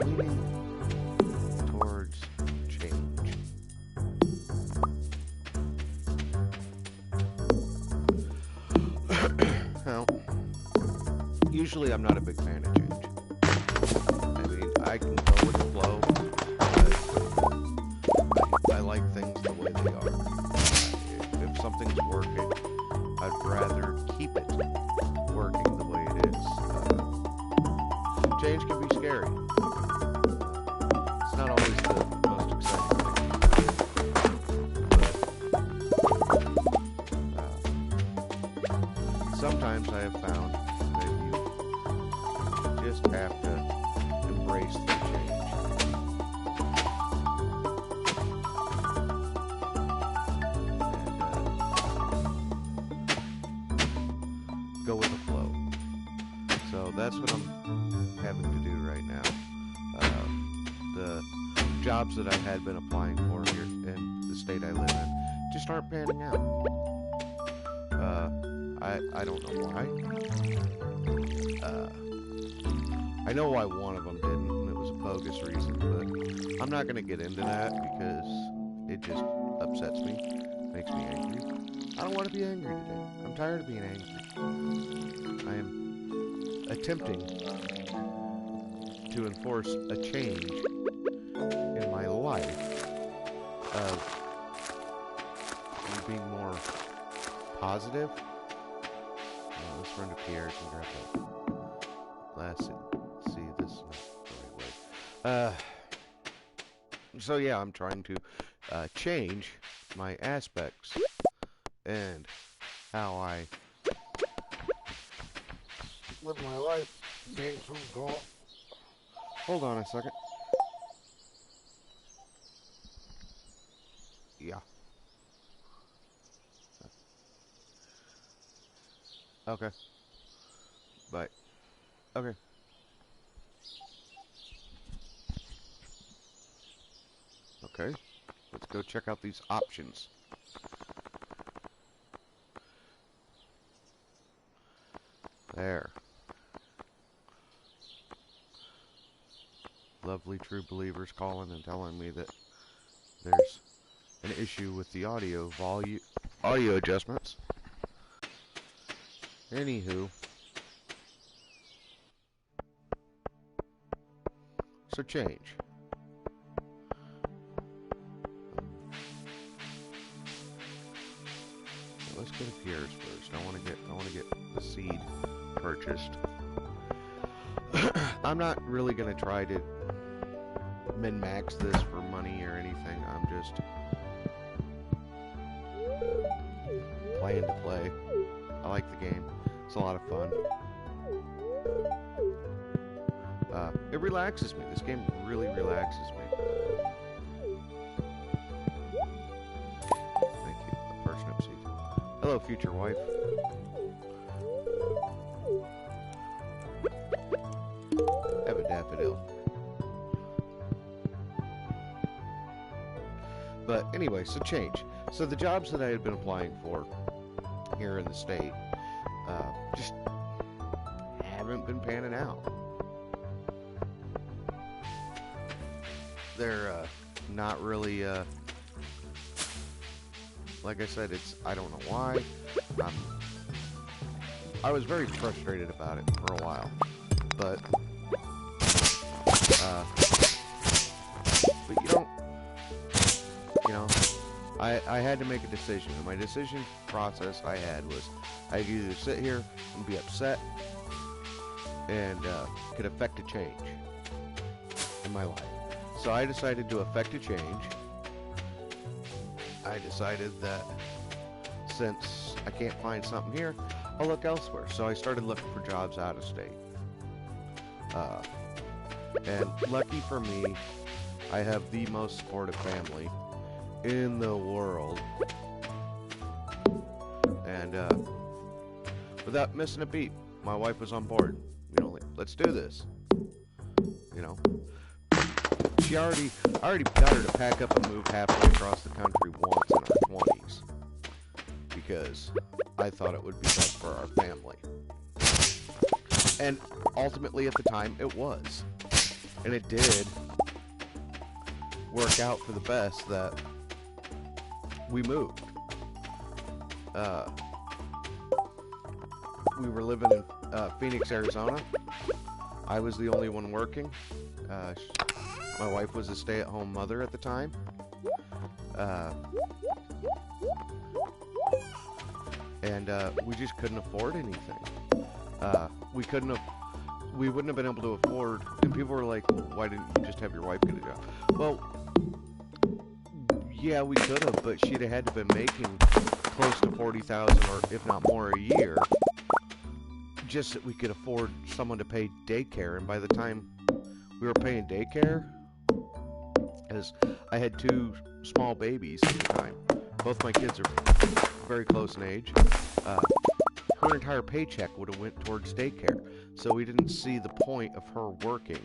leaning towards change. Well, usually I'm not a big fan of change. I mean, I can go with the flow, but I like things the way they are. If something's working, I'd rather keep it working the way it is. Change can be scary. It's not always the most exciting thing. But sometimes I have found that you just have to embrace the change. And go with the flow. So that's what I'm having to do right now. The jobs that I had been applying for here in the state I live in just aren't panning out. I don't know why. I know why one of them didn't, and it was a bogus reason, but I'm not going to get into that because it just upsets me, makes me angry. I don't want to be angry today. I'm tired of being angry. I am attempting to enforce a change in my life of being more positive. Let's run to Pierre's and grab that glass. See, this is not the right way. So yeah, I'm trying to change my aspects and how I live my life. Being so cool. Hold on a second. Yeah. Okay. Bye. Okay. Okay. Let's go check out these options. There. Lovely true believers calling and telling me that there's an issue with the audio adjustments. Anywho. So change. Let's go to Pierre's first. I want to get the seed purchased. I'm not really gonna try to min-max this for money or anything. I'm just playing to play. I like the game. It's a lot of fun. It relaxes me. This game really relaxes me. Thank you. A parsnip seed. Hello, future wife. Have a daffodil. But anyway, so change. So the jobs that I had been applying for here in the state just haven't been panning out. They're not really, like I said, I don't know why. I was very frustrated about it for a while, but I had to make a decision, and my decision process I had was I could either sit here and be upset and could affect a change in my life. So I decided to affect a change. I decided that since I can't find something here, I'll look elsewhere. So I started looking for jobs out of state. And lucky for me, I have the most supportive family in the world. And without missing a beat, my wife was on board. You know, like, let's do this. You know, I already got her to pack up and move halfway across the country once in our 20s because I thought it would be best for our family. And ultimately, at the time, it was. And it did work out for the best that we moved. Uh, we were living in Phoenix, Arizona. I was the only one working. Uh, my wife was a stay-at-home mother at the time. Uh, and we just couldn't afford anything. We couldn't have, we wouldn't have been able to afford, and people were like, well, why didn't you just have your wife get a job? Well, yeah, we could have, but she'd have had to have been making close to 40,000 or if not more a year, just that we could afford someone to pay daycare. And by the time we were paying daycare, as I had two small babies at the time, both my kids are very close in age. Her entire paycheck would have went towards daycare, so we didn't see the point of her working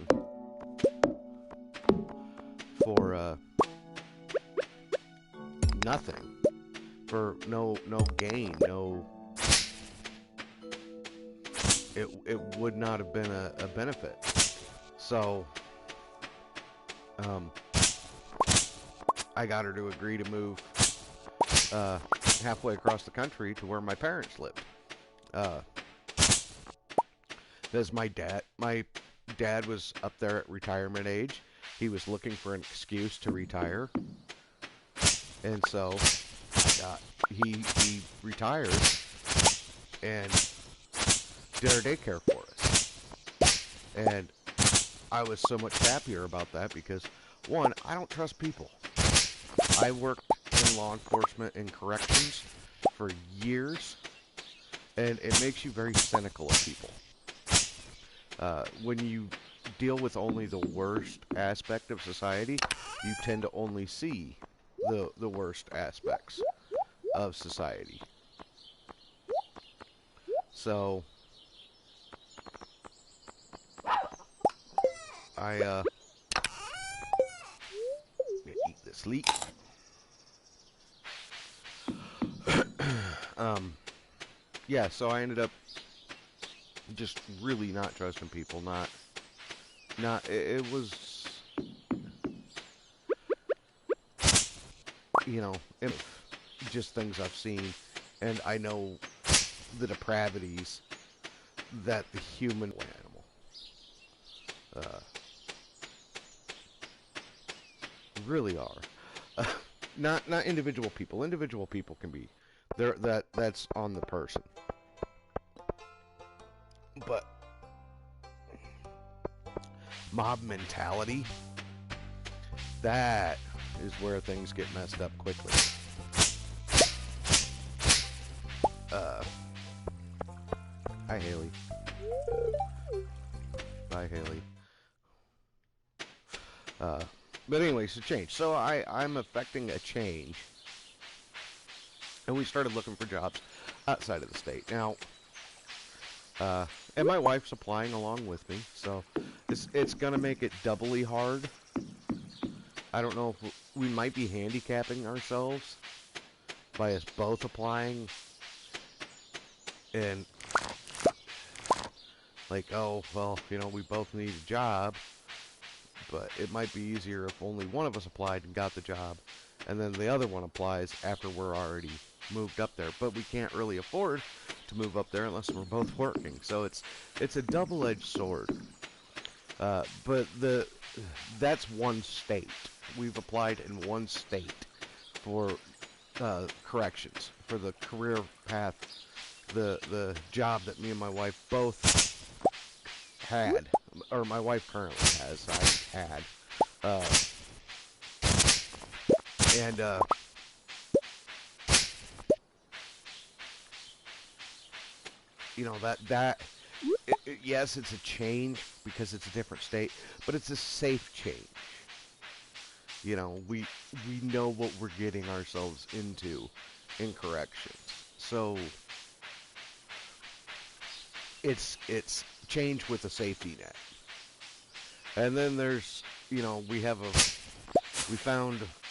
for nothing, for no gain, no. It would not have been a benefit. So I got her to agree to move halfway across the country to where my parents lived. There's my dad. My dad was up there at retirement age. He was looking for an excuse to retire, and so he retired and did our daycare for us. And I was so much happier about that because, one, I don't trust people. I worked in law enforcement and corrections for years, and it makes you very cynical of people. When you deal with only the worst aspect of society, you tend to only see the worst aspects of society. So I eat this leek. Yeah, so I ended up just really not trusting people. It was, you know, just things I've seen, and I know the depravities that the human animal really are. Not individual people. Individual people can be there. That's on the person. But mob mentality, that is where things get messed up quickly. Hi, Haley. Bye, Haley. But anyway, so change. So I'm affecting a change. And we started looking for jobs outside of the state. Now, and my wife's applying along with me, so it's going to make it doubly hard. I don't know if we might be handicapping ourselves by us both applying. And like, oh, well, you know, we both need a job, but it might be easier if only one of us applied and got the job, and then the other one applies after we're already moved up there. But we can't really afford to move up there unless we're both working. So it's a double-edged sword. But that's one state. We've applied in one state for corrections, for the career path, the job that me and my wife both had, or my wife currently has. I had, and you know yes, it's a change because it's a different state, but it's a safe change. You know, we know what we're getting ourselves into in corrections, so it's change with a safety net. And then there's, you know,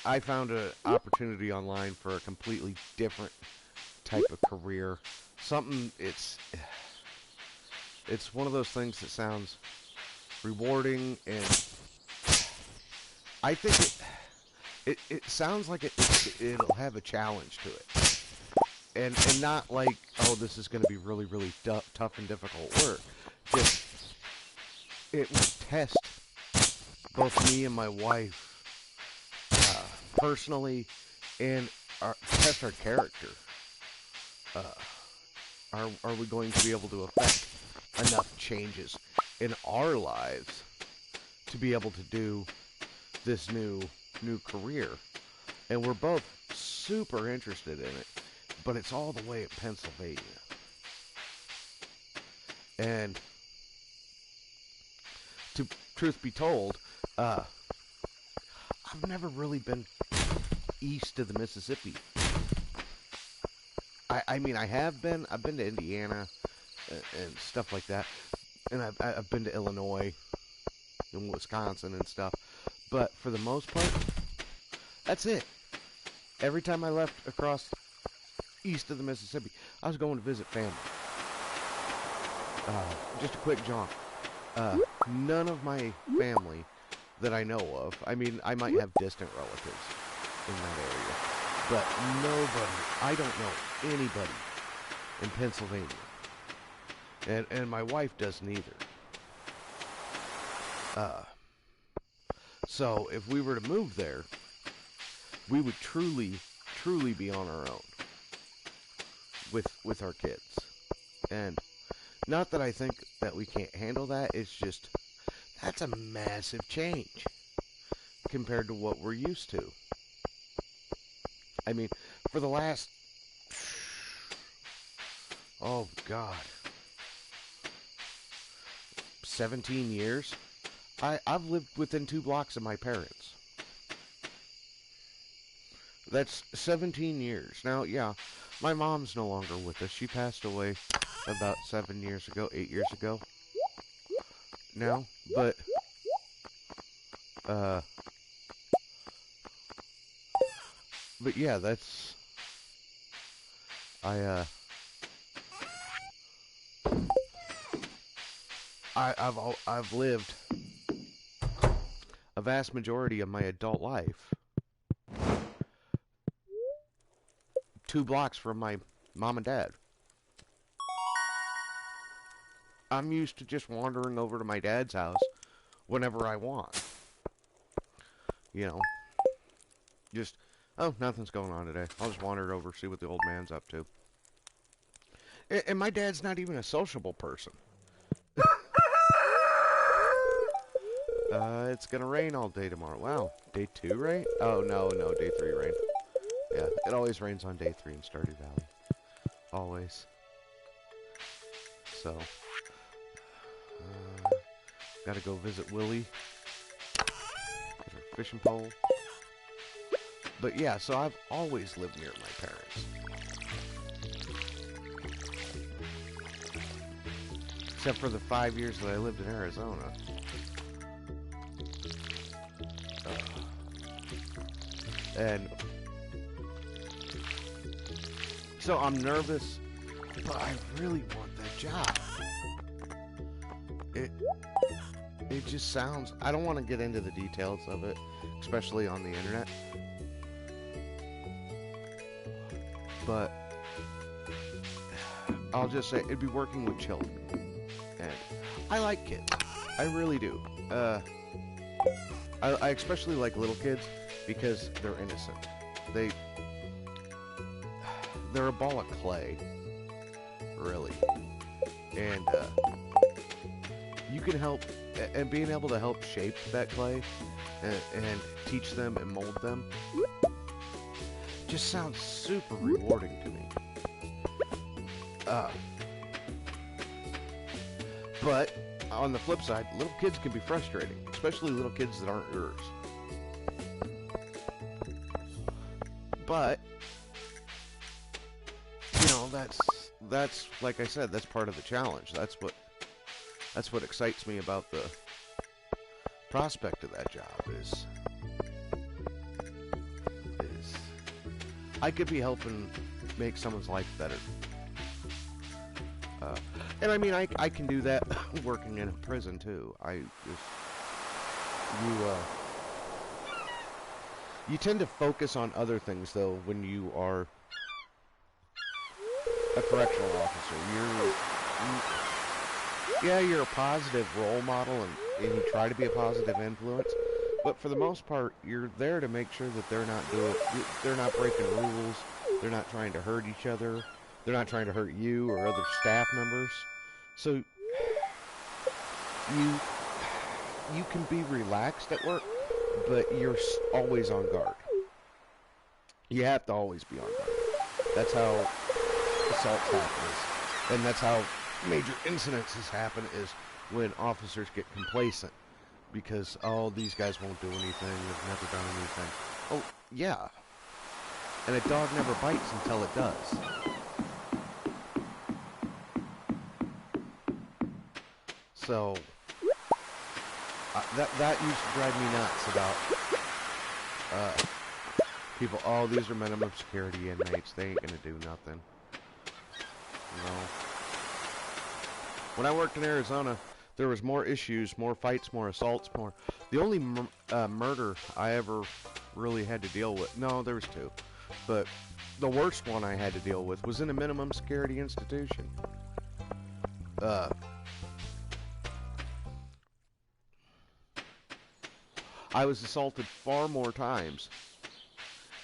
I found an opportunity online for a completely different type of career. Something, it's one of those things that sounds rewarding and I think it sounds like it'll have a challenge to it, and not like, oh, this is going to be really really tough and difficult work. Just it will test both me and my wife personally, and test our character. Uh, are we going to be able to affect enough changes in our lives to be able to do this new career? And we're both super interested in it, but it's all the way in Pennsylvania. And to truth be told, I've never really been east of the Mississippi. I mean, I've been to Indiana and stuff like that, and I've been to Illinois and Wisconsin and stuff, but for the most part, that's it. Every time I left across east of the Mississippi, I was going to visit family. Just a quick jaunt. None of my family that I know of, I mean, I might have distant relatives in that area, but nobody, I don't know anybody in Pennsylvania. And my wife doesn't either. So if we were to move there, we would truly be on our own with our kids. And not that I think that we can't handle that, it's just, that's a massive change compared to what we're used to. I mean, for the last, oh God, 17 years, I've lived within 2 blocks of my parents. That's 17 years. Now, yeah, my mom's no longer with us. She passed away about 7 years ago, 8 years ago now, but, yeah, that's, I've lived a vast majority of my adult life 2 blocks from my mom and dad. I'm used to just wandering over to my dad's house whenever I want. You know, just, oh, nothing's going on today. I'll just wander over, see what the old man's up to. And my dad's not even a sociable person. It's gonna rain all day tomorrow. Wow, day 2 rain? Oh, no, day 3 rain. Yeah, it always rains on day 3 in Stardew Valley. Always. So, gotta go visit Willie. Get our fishing pole. But yeah, so I've always lived near my parents. Except for the 5 years that I lived in Arizona. And so I'm nervous, but I really want that job. It just sounds, I don't want to get into the details of it, especially on the internet. But I'll just say it'd be working with children. And I like kids. I really do. I especially like little kids because they're innocent. They're a ball of clay, really. And you can help, and being able to help shape that clay and teach them and mold them just sounds super rewarding to me. But on the flip side, little kids can be frustrating, especially little kids that aren't yours. But you know, that's like I said, that's part of the challenge. That's what excites me about the prospect of that job is I could be helping make someone's life better. And I mean, I can do that working in a prison too. You tend to focus on other things, though, when you are a correctional officer. Yeah, you're a positive role model, and you try to be a positive influence. But for the most part, you're there to make sure that they're not breaking rules. They're not trying to hurt each other. They're not trying to hurt you or other staff members. So you can be relaxed at work, but you're always on guard. You have to always be on guard. That's how assaults happen, and that's how major incidences happen, is when officers get complacent because, oh, these guys won't do anything, they've never done anything. Oh, yeah. And a dog never bites until it does. So that used to drive me nuts about people. Oh, these are minimum security inmates. They ain't gonna do nothing. You know. When I worked in Arizona, there was more issues, more fights, more assaults, more. The only murder I ever really had to deal with. No, there was two, but the worst one I had to deal with was in a minimum security institution. I was assaulted far more times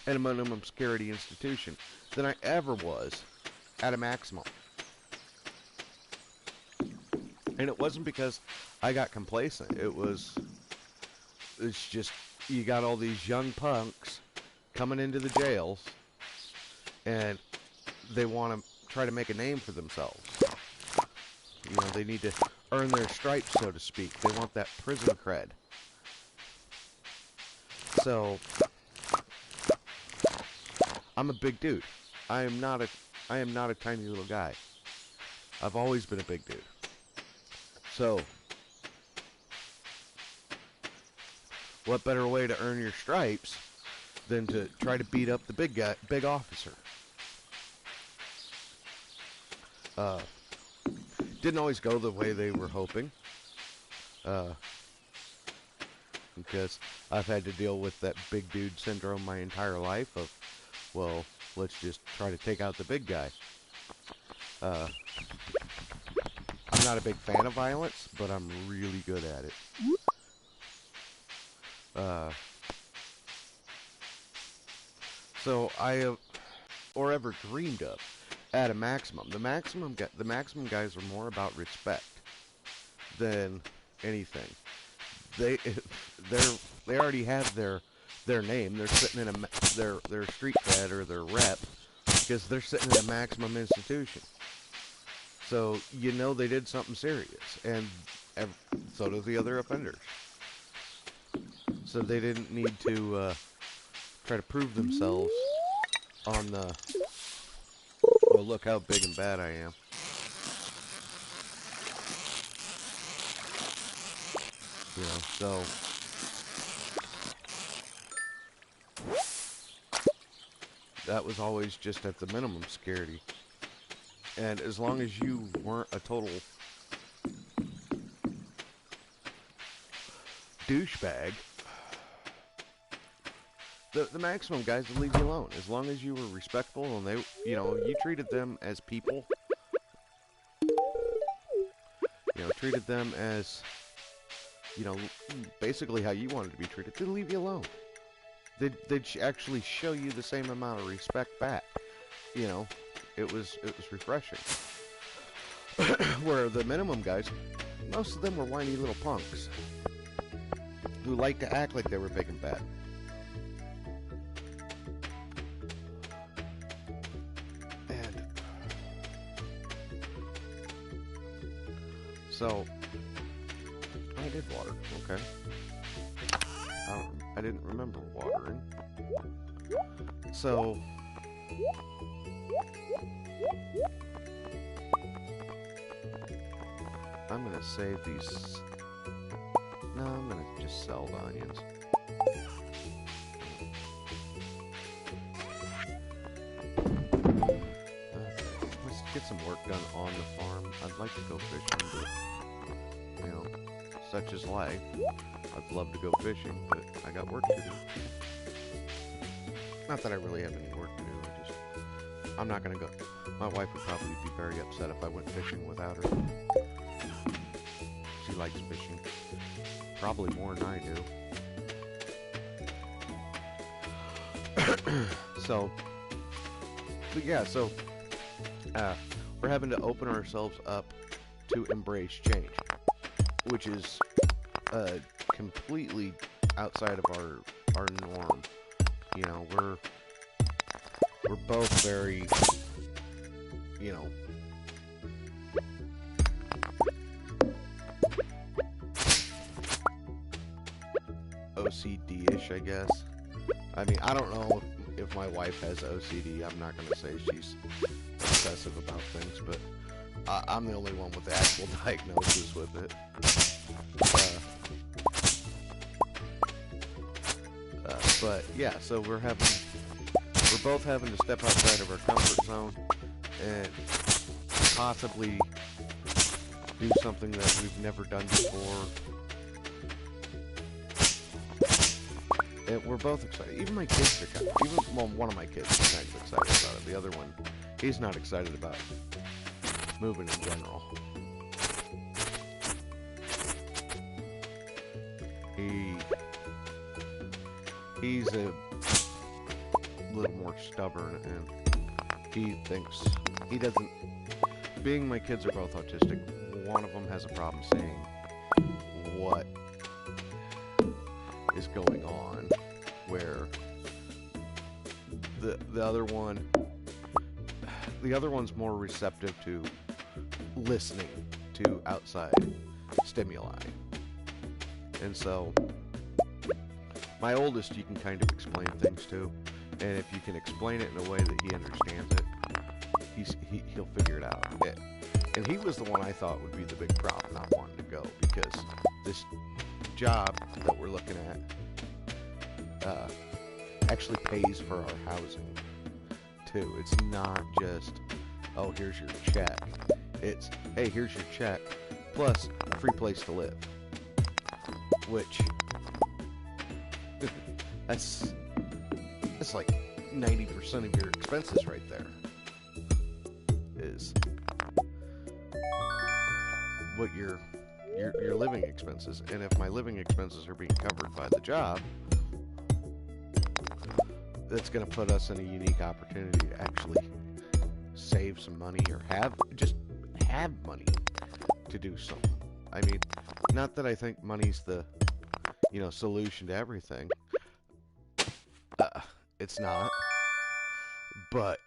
in a minimum security institution than I ever was at a maximum. And it wasn't because I got complacent. It's just, you got all these young punks coming into the jails, and they want to try to make a name for themselves. You know, they need to earn their stripes, so to speak. They want that prison cred. So, I'm a big dude. I am not a tiny little guy. I've always been a big dude. So, what better way to earn your stripes than to try to beat up the big officer? Didn't always go the way they were hoping. Because I've had to deal with that big dude syndrome my entire life of, well, let's just try to take out the big guy. I'm not a big fan of violence, but I'm really good at it. So I have, or ever dreamed of, at a maximum. The maximum guys are more about respect than anything. They already have their name. They're sitting in their street cred or their rep because they're sitting in a maximum institution. So you know they did something serious, and so do the other offenders. So they didn't need to try to prove themselves on the, well, look how big and bad I am. You know, so that was always just at the minimum security. And as long as you weren't a total douchebag, the maximum guys would leave you alone. As long as you were respectful and they, you know, you treated them as people. You know, treated them as, you know, basically how you wanted to be treated. They'd leave you alone. They'd actually show you the same amount of respect back. You know, it was refreshing. Where the minimum guys, most of them were whiny little punks who liked to act like they were big and bad. And so I did water, okay. I didn't remember watering. So I'm gonna save these. No, I'm gonna just sell the onions. Okay, let's get some work done on the farm. I'd like to go fishing, but, you know, such is life. I'd love to go fishing, but I got work to do. Not that I really have any work to do. I'm not gonna go. My wife would probably be very upset if I went fishing without her. She likes fishing. Probably more than I do. So, but yeah, so we're having to open ourselves up to embrace change, which is completely outside of our norm. You know, we're both very, you know, OCD-ish, I guess. I mean, I don't know if my wife has OCD. I'm not going to say she's obsessive about things, but I'm the only one with the actual diagnosis with it. But yeah, so we're both having to step outside of our comfort zone and possibly do something that we've never done before. And we're both excited. Even my kids are well, one of my kids is kind of excited about it. The other one, he's not excited about moving in general. He's a little more stubborn, and he doesn't. Being my kids are both autistic, one of them has a problem saying what is going on, where the other one's more receptive to listening to outside stimuli. And so my oldest you can kind of explain things to, and if you can explain it in a way that he understands it, he'll figure it out. And he was the one I thought would be the big problem not wanting to go, because this job that we're looking at actually pays for our housing too. It's not just, oh, here's your check. It's, hey, here's your check plus a free place to live, which that's like 90% of your expenses right there is what your living expenses. And if my living expenses are being covered by the job, that's going to put us in a unique opportunity to actually save some money, or have money to do something. I mean, not that I think money's the, solution to everything. It's not. But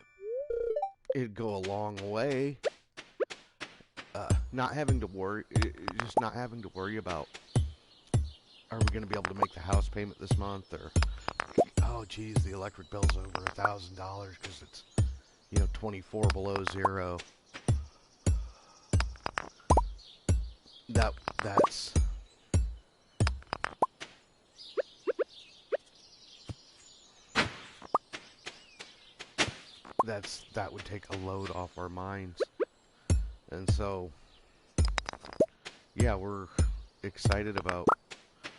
it'd go a long way. Not having to worry about, are we going to be able to make the house payment this month, or, oh geez, the electric bill's over $1,000 because it's 24 below zero. That would take a load off our minds. And so, yeah, we're excited about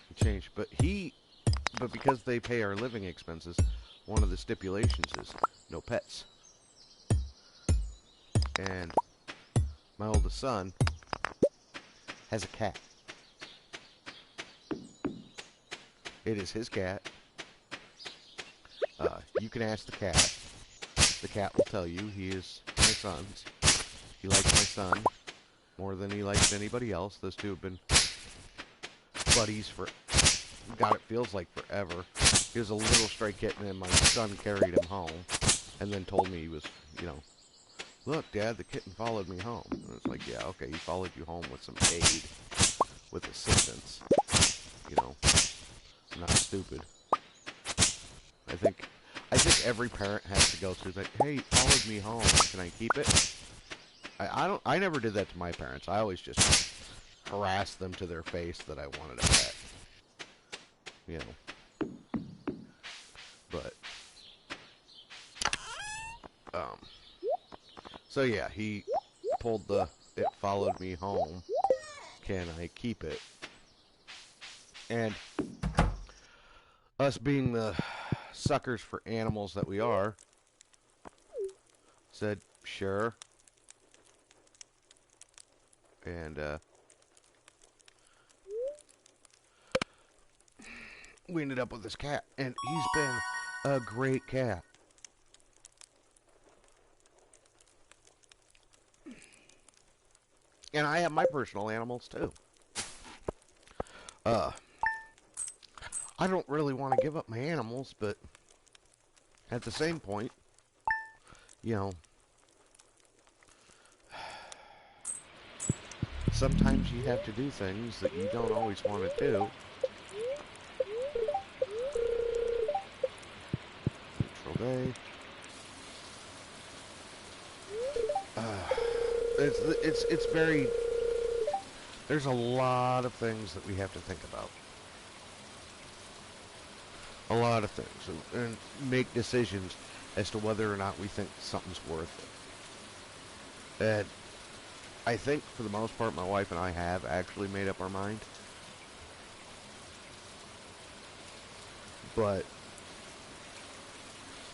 the change. But because they pay our living expenses, one of the stipulations is no pets. And my oldest son has a cat. It is his cat. You can ask the cat. The cat will tell you he is my son's. He likes my son more than he likes anybody else. Those two have been buddies for, God, it feels like forever. He was a little stray kitten, and my son carried him home, and then told me he was, look, Dad, the kitten followed me home. And it's like, yeah, okay, he followed you home with some aid, with assistance. I'm not stupid. I think every parent has to go through that. Hey, followed me home. Can I keep it? I never did that to my parents. I always just harassed them to their face that I wanted a pet. But so yeah, he pulled it followed me home. Can I keep it? And us being the suckers for animals that we are, said, sure. And we ended up with this cat. And he's been a great cat. And I have my personal animals, too. I don't really want to give up my animals, but at the same point, you know, sometimes you have to do things that you don't always want to do. Neutral day. It's very. There's a lot of things that we have to think about. A lot of things, and make decisions as to whether or not we think something's worth it. And I think, for the most part, my wife and I have actually made up our mind. But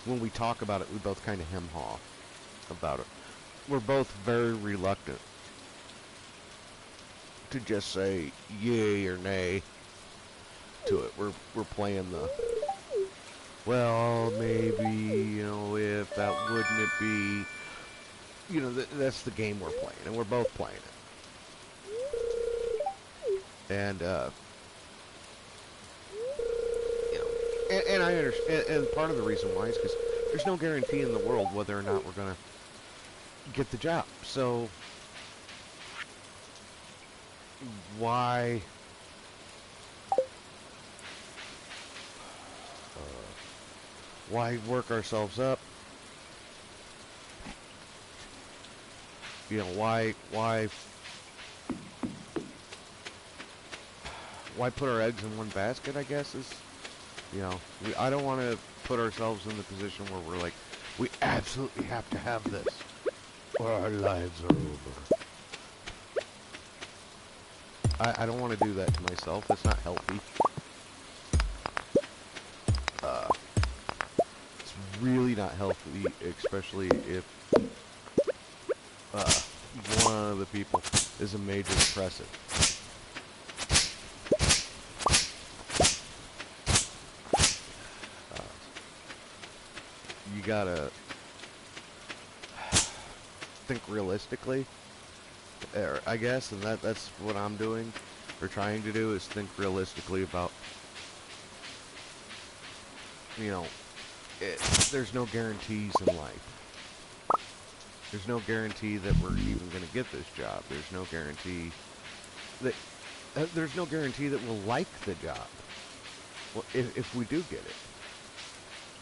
when we talk about it, we both kind of hem-haw about it. We're both very reluctant to just say yay or nay to it. We're playing the, well, maybe, you know, if that wouldn't it be, you know, that's the game we're playing, and we're both playing it. And, you know, and I understand, and part of the reason why is because there's no guarantee in the world whether or not we're going to get the job. So, why work ourselves up? You know, why put our eggs in one basket, I guess, is, you know, I don't want to put ourselves in the position where we're like, we absolutely have to have this, or our lives are over. I don't want to do that to myself. It's not healthy. It's really not healthy, especially if one of the people is a major depressive. You gotta think realistically, I guess, and that's what I'm doing, or trying to do, is think realistically about, you know, there's no guarantees in life. There's no guarantee that we're even going to get this job. There's no guarantee that we'll like the job. Well, if we do get it,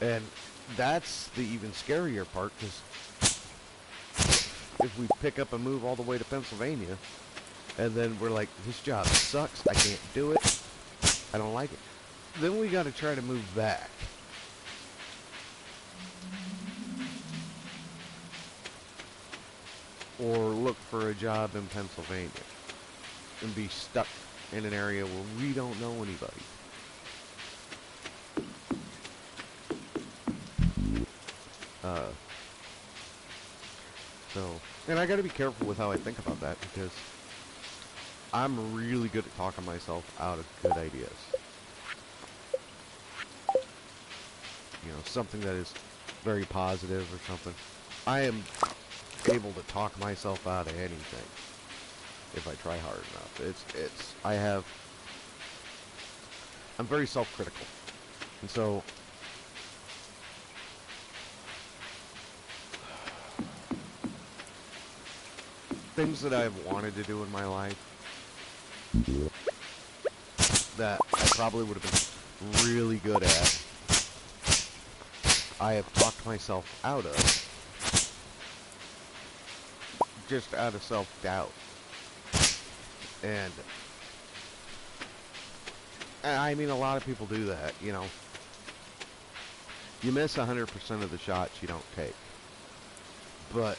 and that's the even scarier part, because if we pick up and move all the way to Pennsylvania, and then we're like, this job sucks, I can't do it, I don't like it, then we got to try to move back. Or look for a job in Pennsylvania and be stuck in an area where we don't know anybody. So, and I gotta be careful with how I think about that, because I'm really good at talking myself out of good ideas. You know, something that is very positive or something. I am able to talk myself out of anything if I try hard enough. I'm very self-critical. And so, things that I've wanted to do in my life that I probably would have been really good at, I have talked myself out of, just out of self-doubt. And I mean, a lot of people do that, you know. You miss 100% of the shots you don't take. But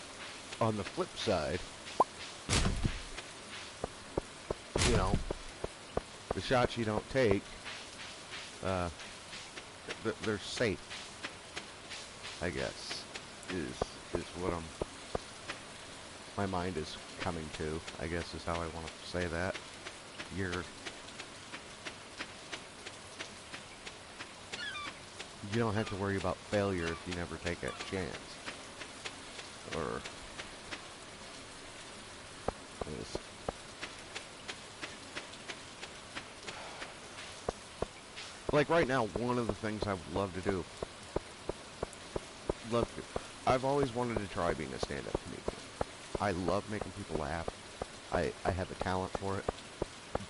on the flip side, you know, the shots you don't take, they're safe, I guess, is what my mind is coming to, I guess is how I want to say that. You don't have to worry about failure if you never take a chance. Or is, like right now, one of the things I would love to do, I've always wanted to try being a stand-up comedian. I love making people laugh. I have a talent for it.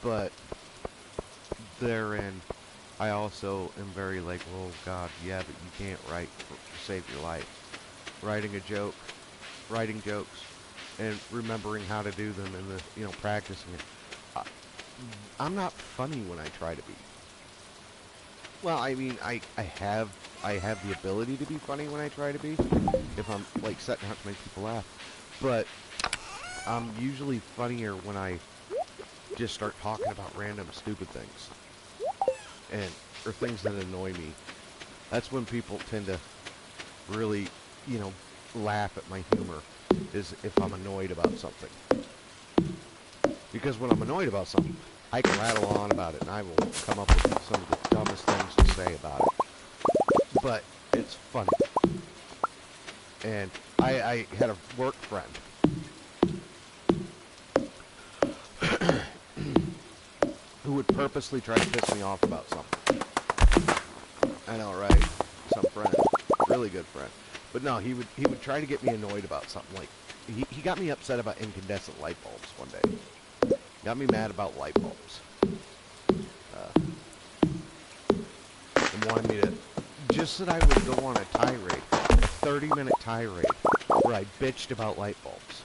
But therein, I also am very like, oh God, yeah, but you can't write to save your life. Writing jokes, and remembering how to do them, and practicing it. I'm not funny when I try to be. Well, I mean, I have the ability to be funny when I try to be, if I'm like setting out to make people laugh. But I'm usually funnier when I just start talking about random stupid things, or things that annoy me. That's when people tend to really, laugh at my humor, is if I'm annoyed about something. Because when I'm annoyed about something, I can rattle on about it, and I will come up with some of the dumbest things to say about it. But it's funny. And I had a work friend who would purposely try to piss me off about something. I know, right? Some friend, really good friend. But no, he would try to get me annoyed about something. Like he got me upset about incandescent light bulbs one day. Got me mad about light bulbs. And wanted me to, just that I would go on a tirade, a 30-minute tirade, where I bitched about light bulbs.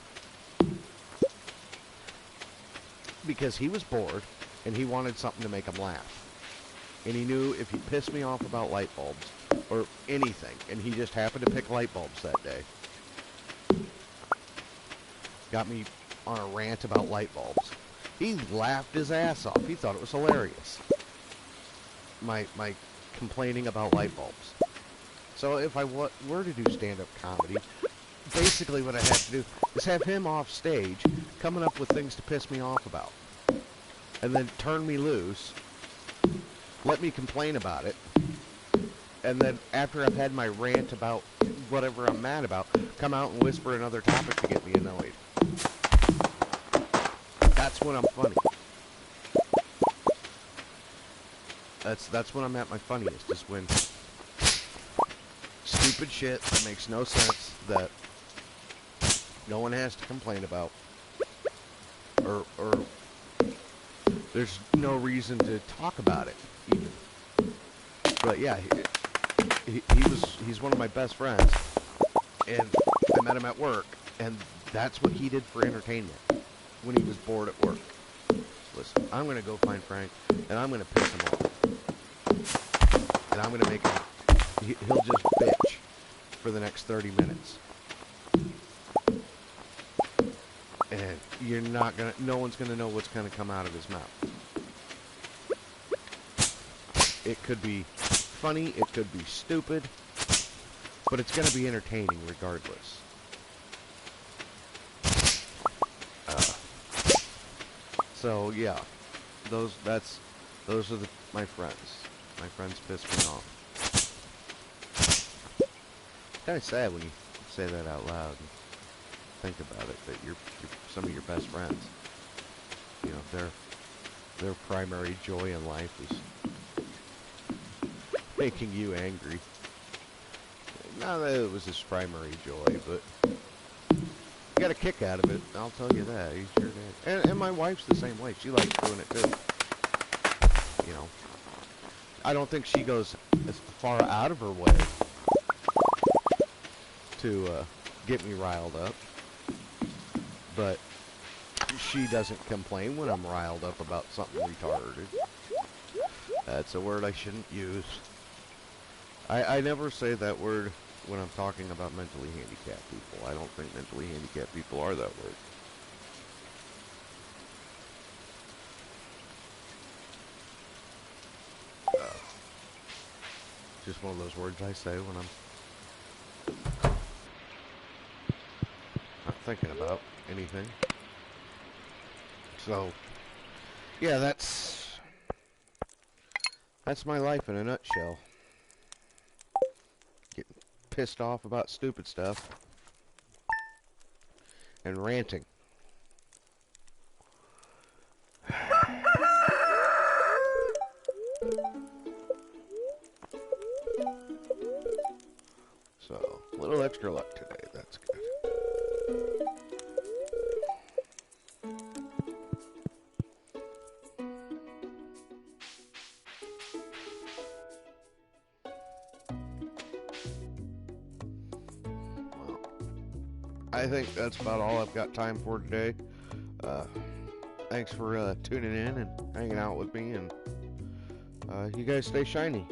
Because he was bored, and he wanted something to make him laugh. And he knew if he pissed me off about light bulbs, or anything, and he just happened to pick light bulbs that day, got me on a rant about light bulbs, he laughed his ass off. He thought it was hilarious. My complaining about light bulbs. So if I were to do stand-up comedy, basically what I have to do is have him off stage coming up with things to piss me off about. And then turn me loose, let me complain about it, and then after I've had my rant about whatever I'm mad about, come out and whisper another topic to get me annoyed. That's when I'm funny. That's when I'm at my funniest, is when stupid shit that makes no sense, that no one has to complain about, or there's no reason to talk about it, even. But yeah, he's one of my best friends, and I met him at work, and that's what he did for entertainment when he was bored at work. Listen, I'm gonna go find Frank, and I'm gonna piss him off, and I'm gonna make him. He'll just bitch for the next 30 minutes, and no one's gonna know what's gonna come out of his mouth. It could be funny, it could be stupid, but it's gonna be entertaining regardless. So yeah, those are my friends. My friends piss me off. It's kind of sad when you say that out loud and think about it, that you're some of your best friends, their primary joy in life is making you angry. Not that it was his primary joy, but he got a kick out of it, I'll tell you that. He sure did. And my wife's the same way. She likes doing it too. I don't think she goes as far out of her way to get me riled up, but she doesn't complain when I'm riled up about something retarded. That's a word I shouldn't use. I never say that word when I'm talking about mentally handicapped people. I don't think mentally handicapped people are that word. Just one of those words I say when I'm not thinking about anything. So, yeah, that's my life in a nutshell. Getting pissed off about stupid stuff and ranting. So, a little extra luck today, that's good. Well, I think that's about all I've got time for today. Thanks for tuning in and hanging out with me, and you guys stay shiny.